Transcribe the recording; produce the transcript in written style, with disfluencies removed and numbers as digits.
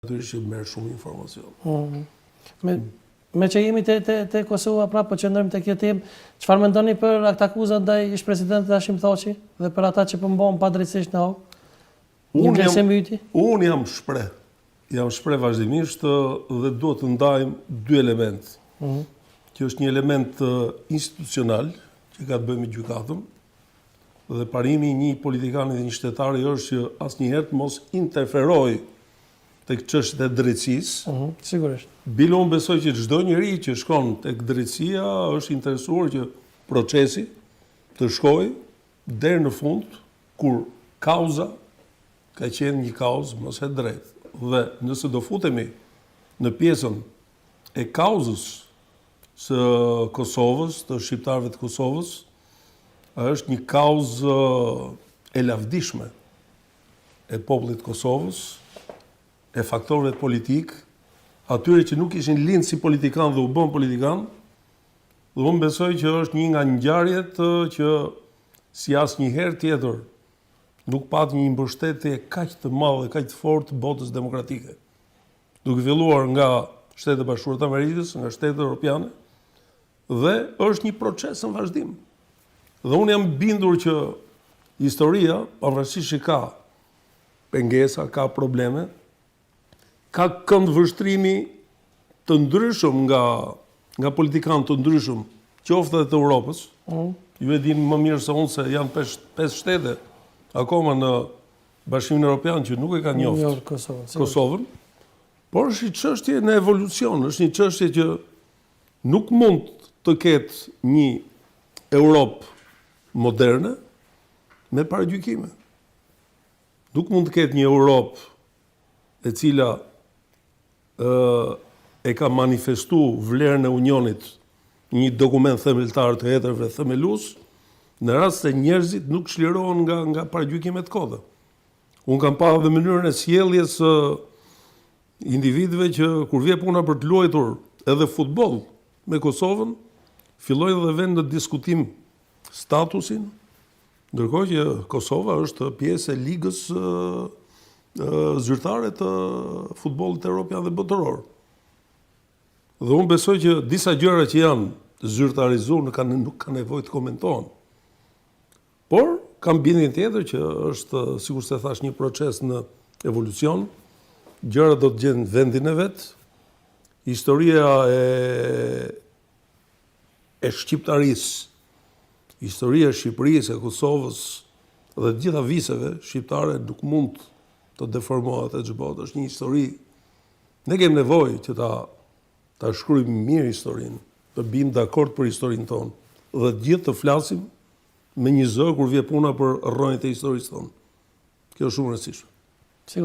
Natyrisht që merr shumë informacion. Me që jemi te Kosova, prapë po qëndrojmë te kjo temë, çfarë mendoni për akuzat ndaj ish-presidentit Hashim Thaçi dhe për ata që pëmbon padrejtisht në hog? Unë jam shpreh vazhdimisht dhe duhet të ndajmë dy elementë. Që është një element institucional që ka të bëjë me gjykatën dhe parimi i një politikani dhe një shtetari është që asnjëherë të mos interferojë tek çështjet e drejtësisë. Sigurisht. Bile unë besoj që çdo njeri që shkon tek drejtësia është interesuar që procesi të shkojë deri në fund kur kauza ka qenë një kauzë mos e drejtë. Dhe nëse do futemi në pjesën e kauzës së Kosovës, të shqiptarëve të Kosovës, është një kauzë e lavdishme e popullit të Kosovës, e faktorëve politik, atyre që nuk ishin lindë si politikan dhe u bën politikan, dhe unë besoj që është një nga ngjarjet që si asnjëherë tjetër nuk pat një mbështetje kaq të madhe, kaq të fortë të botës demokratike. Duke filluar nga Shtetet e Bashkuara të Amerikës, nga Shtetet Evropiane, dhe është një proces në vazhdim. Dhe unë jam bindur që historia, pavarësisht që ka pengesa, ka probleme, ka këndvështrimi të ndryshëm nga politikanë të ndryshëm, qoftë edhe të Europës. Ju e dini më mirë se unë se janë 5 shtete akoma në Bashkimin Evropian që nuk e kanë njoftë Kosovën. Por është një çështje në evolucion, është një çështje që nuk mund të ketë një Europë moderne me paragjykime. Nuk mund të ketë një Europë e cila e ka manifestu vlerën e Unionit një dokument themeltar të hetërve themelus, në rast se njerëzit nuk çlirohen nga paragjykimet koda. Unë kam parë dhe mënyrën e sjelljes së individëve që kur vjen puna për të luajtur edhe futboll me Kosovën, fillojnë dhe vend në diskutim statusin, ndërkohë që Kosova është pjesë e ligës zyrtare të futbollit evropian dhe botëror. Dhe unë besoj që disa gjëra që janë zyrtarizuar nuk ka nevojë të komentohen. Por kam bindjen tjetër që është, sikur se thash, një proces në evolucion. Gjërat do të gjenë vendin e vet. Historia e shqiptarisë, historia e Shqipërisë, e Kosovës dhe të gjitha viseve shqiptare nuk mund të deformohet e xhbot. Është një histori. Ne kemi nevojë që ta shkruajmë mirë historinë, të bim dakord për historinë tonë dhe të gjithë të flasim me një zë kur vjen puna për rrënjët e historisë tonë. Kjo është shumë e rëndësishme.